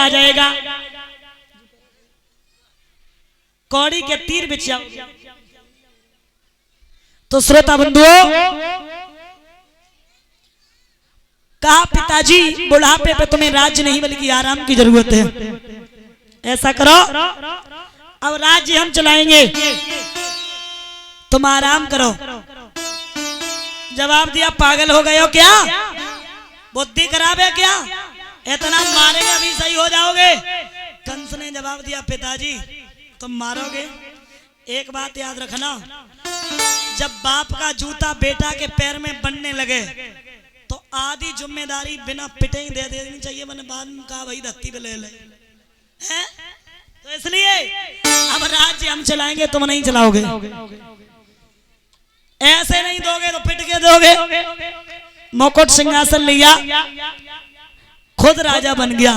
आ जाएगा, कौड़ी के तीर बिछ जाओ। तो श्रोता बंधुओं, कहा पिताजी बुढ़ापे पे तुम्हें राज्य नहीं बल्कि आराम की जरूरत है, ऐसा करो अब राज्य हम चलाएंगे, तुम आराम करो। जवाब दिया, पागल हो गए हो क्या, बुद्धि खराब है क्या, इतना मारेंगे अभी सही हो जाओगे। कंस ने जवाब दिया, पिताजी तुम मारोगे, एक बात याद रखना, जब बाप का जूता बेटा के पैर में बनने लगे तो आधी जिम्मेदारी बिना पिटे ही दे देनी चाहिए, मैंने बाद में कहा भाई धत्ती पे ले ले हैं? तो इसलिए अब राज्य हम चलाएंगे, तुम नहीं चलाओगे, ऐसे नहीं दोगे तो पिट के दोगे। मुकुट सिंहासन लिया, खुद राजा बन गया।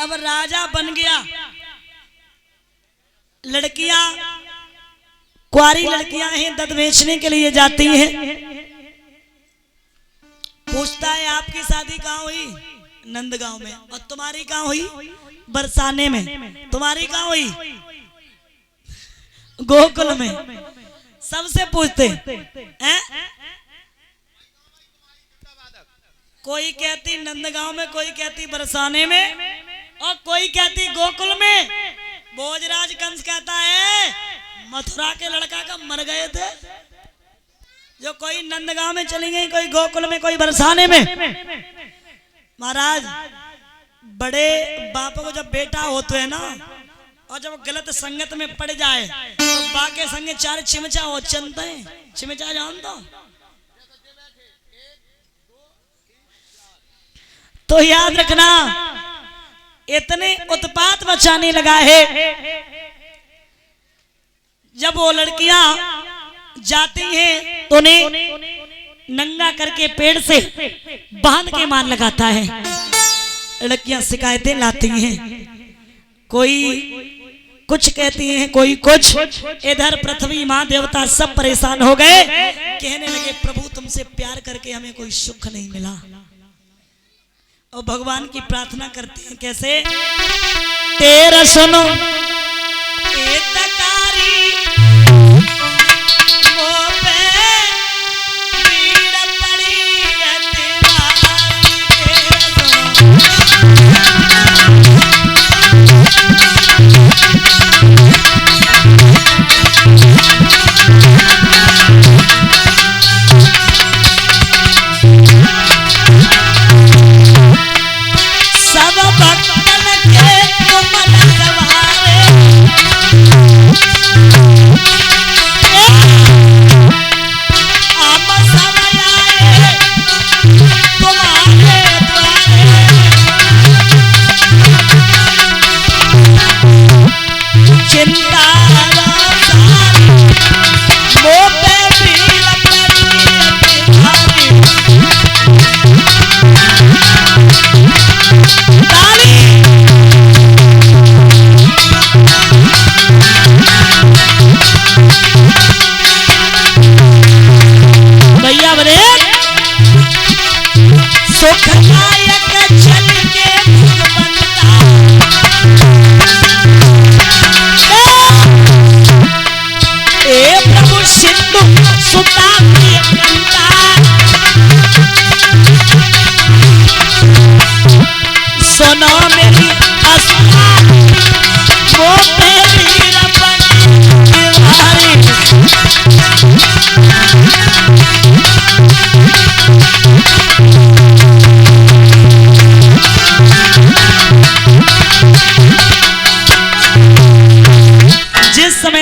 अब राजा बन गया, लड़कियां कुआरी लड़कियां हैं, दूध बेचने के लिए जाती हैं, पूछता है आपकी शादी कहाँ हुई, नंदगांव में, और तुम्हारी कहाँ हुई, बरसाने में, तुम्हारी कहाँ हुई, गोकुल में। सबसे पूछते हैं, कोई कहती नंदगांव में, कोई कहती बरसाने में, और कोई कहती गोकुल में। भोजराज कंस कहता है मथुरा के लड़का का मर गए थे, जो कोई नंदगांव में चली गई, कोई गोकुल में, कोई बरसाने में। महाराज बड़े बाप को जब बेटा होते हैं ना, और जब गलत संगत में पड़ जाए तो बाके संगे चार चिमचा हो चलते हैं, चिमचा जानता तो याद रखना, इतने उत्पात मचाने लगा है। जब वो लड़कियां जाती हैं तो उन्हें नंगा करके पेड़ से बांध के मार लगाता है। लड़कियां शिकायतें लाती हैं, कोई कुछ कहती हैं, कोई कुछ। इधर पृथ्वी माँ देवता सब परेशान हो गए, कहने लगे प्रभु तुमसे प्यार करके हमें कोई सुख नहीं मिला। और भगवान की प्रार्थना करते हैं, कैसे, तेरा सुनो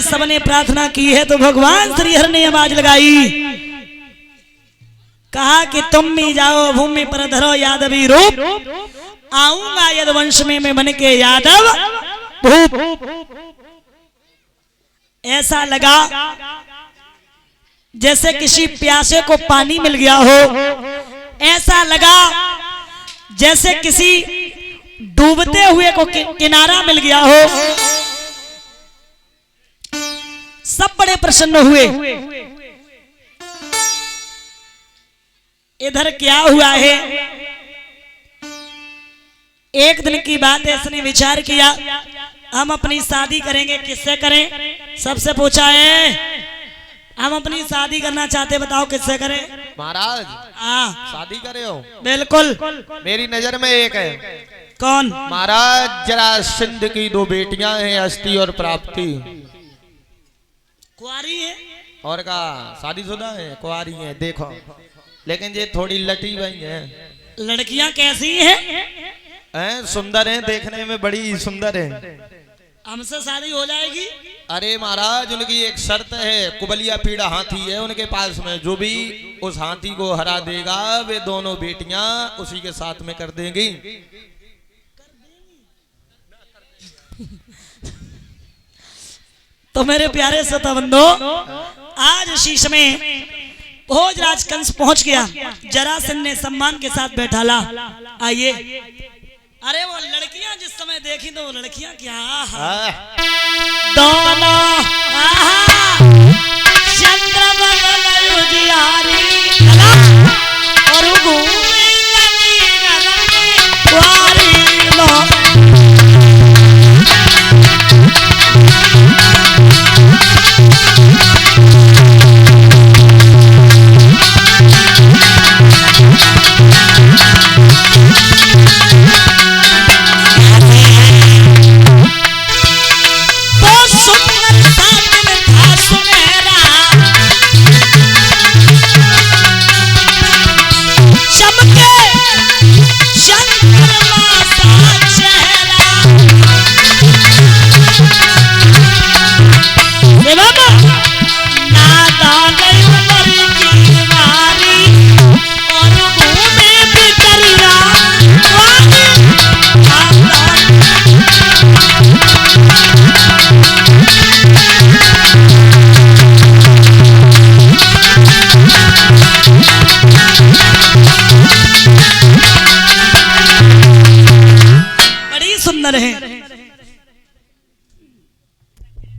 सबने प्रार्थना की है तो भगवान श्रीहरि ने आवाज लगाई, कहा कि तुम भी जाओ भूमि पर धरो यादवी रूप, आऊंगा यदुवंश में मैं बन के यादव भूप। ऐसा लगा जैसे किसी प्यासे को पानी मिल गया हो, ऐसा लगा जैसे किसी डूबते हुए को किनारा मिल गया हो। सब बड़े प्रसन्न हुए। इधर क्या हुआ है, एक दिन की बात है, इसने विचार किया हम अपनी शादी करेंगे, किससे करें? सबसे पूछा है हम अपनी शादी करना चाहते, बताओ किससे करें? महाराज हाँ शादी करे हो? बिल्कुल। मेरी नजर में एक है। कौन? महाराज जरासंध की दो बेटियां हैं, अस्थि और प्राप्ति। कुंवारी है और का शादीशुदा है? कुंवारी है। देखो लेकिन ये थोड़ी लटी हुई है। लड़कियां कैसी हैं? सुंदर हैं, देखने में बड़ी सुंदर है। हमसे शादी हो जाएगी? अरे महाराज उनकी एक शर्त है, कुबलिया पीड़ा हाथी है उनके पास में, जो भी उस हाथी को हरा देगा वे दोनों बेटियां उसी के साथ में कर देंगी। तो मेरे प्यारे श्रोता बंधो, आज शीश में भोजराज कंस पहुंच गया, जरासंध ने सम्मान के साथ बैठाला। आइए। अरे वो लड़कियां जिस समय देखी तो वो लड़कियां क्या दोनों और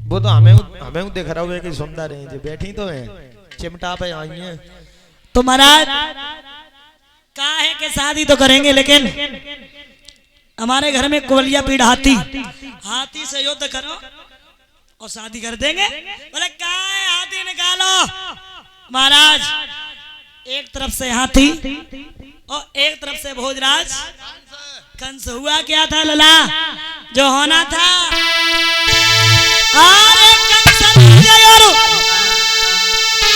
वो तो हमें देख रहा हूँ कि सुंदर है, जो बैठी तो है चिमटा पे आई है। तो महाराज कहा है कि शादी तो करेंगे, लेकिन हमारे घर में कुबलिया पीड़ हाथी से युद्ध करो और शादी कर देंगे। बोले कहा है हाथी निकालो। महाराज एक तरफ से हाथी और एक तरफ से भोजराज कंस। हुआ क्या था लला? जो होना था, अरे कंस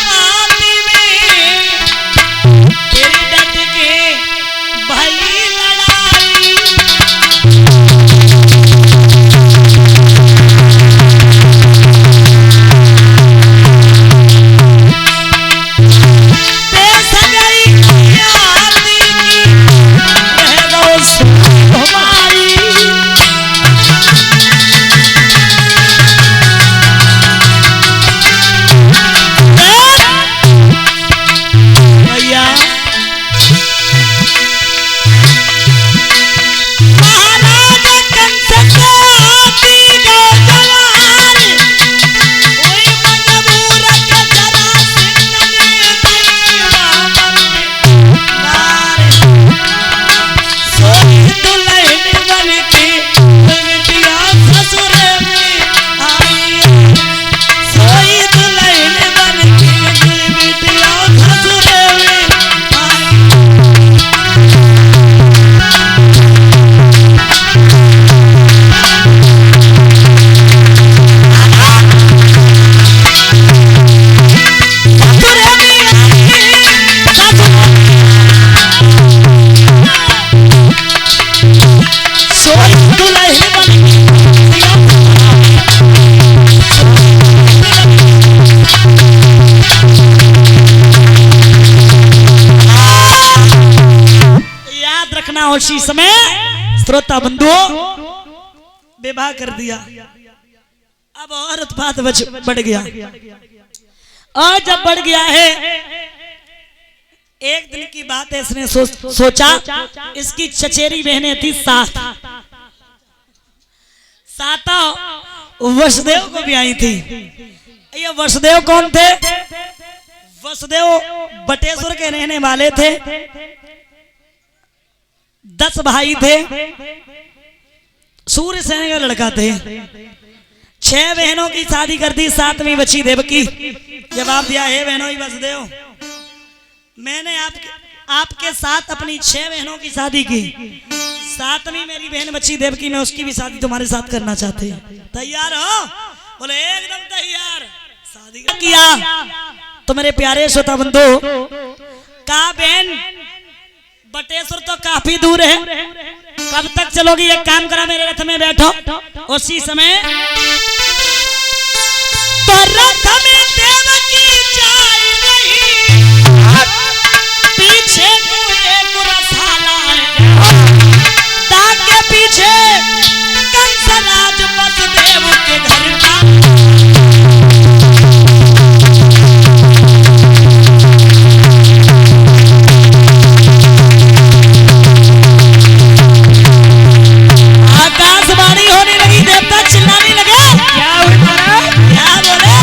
हाथी में तेरी डट के भई लड़ाई। देश गई हाथी की रह गो हमारी। उसी समय श्रोता बंधुओं विवाह कर दिया। अब और उत्पात बढ़ गया। और जब बढ़ गया है, एक दिन की बात है, इसने सोचा इसकी चचेरी बहनें थी साता वसुदेव को भी आई थी। ये वसुदेव कौन थे? वसुदेव बटेश्वर के रहने वाले थे। 10 भाई थे, सूर्य सेन का लड़का थे। 6 बहनों की शादी कर दी, 7वीं बची देवकी। जवाब दिया, हे बहनों ही वसुदेव, मैंने आपके साथ अपनी 6 बहनों की शादी की, 7वीं मेरी बहन बची देवकी, मैं उसकी भी शादी तुम्हारे साथ करना चाहते हैं। तैयार हो? बोले एकदम तैयार। शादी किया तो मेरे प्यारे श्रोता बंधु, का बहन बटेश्वर तो काफी दूर है, कब तक चलोगी? एक काम करा, मेरे रथ में बैठो। उसी समय तो रथ में देवकी जाई रही, पीछे एक रसाला ताके पीछे कंसराज वसुदेव के घर का। आकाशवाणी होने लगी, देवता चिल्लाने लगे, क्या हुआ? क्या बोले?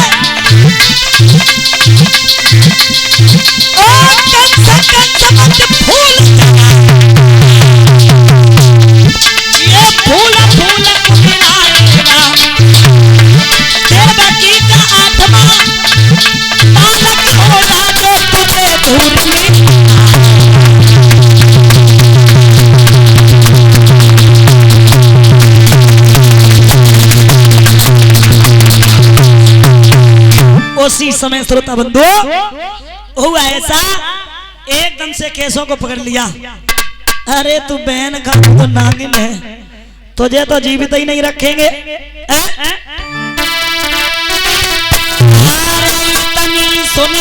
ओ कंस कंस मत फूल, ये फूल फूल कुमिलाएगा, देवकी का आत्मा बालक छोड़ा जो तुझे दूर में। उसी समय श्रोता बंधु हुआ ऐसा, एकदम से केसों को पकड़ लिया। अरे तू बहन का तो नागिन है, तुझे तो जीवित ही नहीं रखेंगे। तनी सुन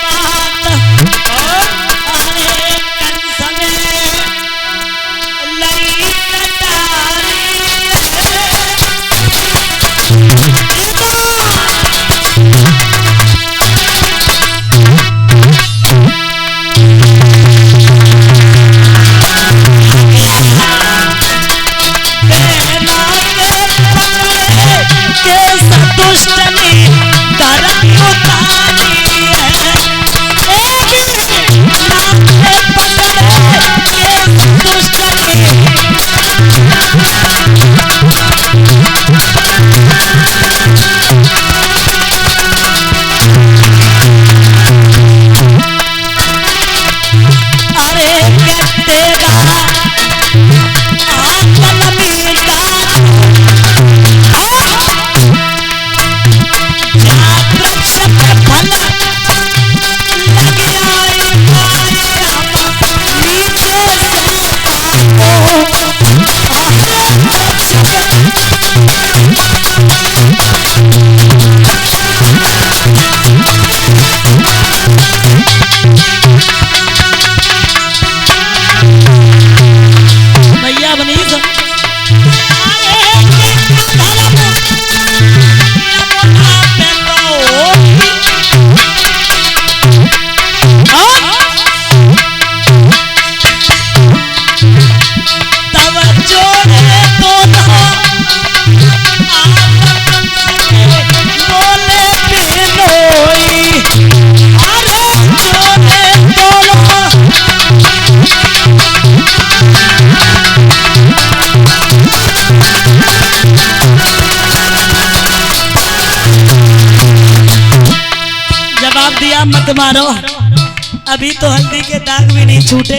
बात, अरे कंस ने लई कटारी, मत मारो, अभी तो हल्दी के दाग भी नहीं छूटे,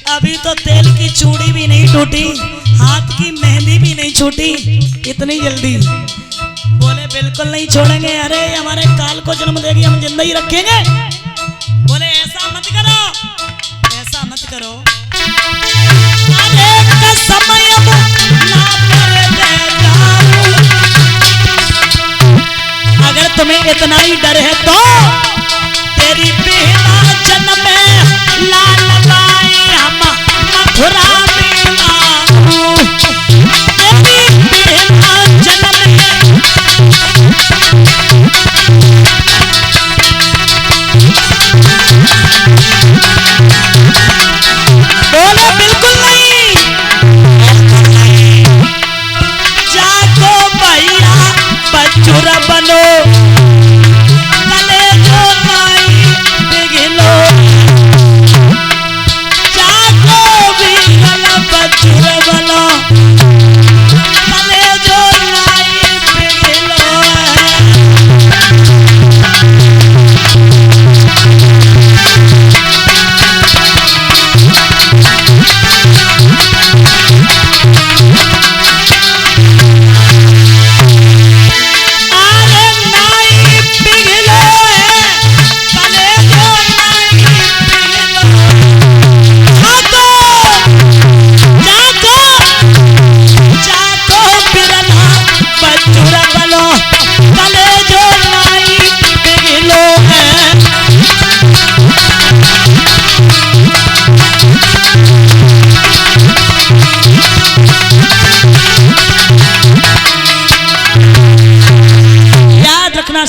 अभी तो तेल की चूड़ी भी नहीं टूटी, हाथ की मेहंदी भी नहीं छूटी, इतनी जल्दी? बोले बिल्कुल नहीं छोड़ेंगे, अरे हमारे काल को जन्म देगी, हम जिंदा ही रखेंगे। बोले ऐसा मत करो, ऐसा मत करो, अरे का समय ना अगर तुम्हें इतना ही डर है तो तेरी बेटा जन्म में लाल बाई हम मथुरा में आऊं, तेरी बेटा जन्म में बोले बिल्कुल नहीं, जागो भैया बचुरा बनो, जागो भी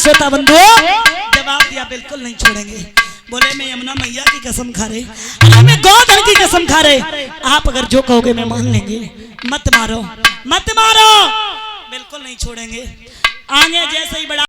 श्रोता बंधुओं जवाब दिया बिल्कुल नहीं छोड़ेंगे। बोले मैं यमुना मैया की कसम खा रहे, अरे मैं गोधन की कसम खा रहे, आप अगर जो कहोगे मैं मान लेंगे, मत मारो मत मारो, बिल्कुल नहीं छोड़ेंगे। आगे जैसे ही बड़ा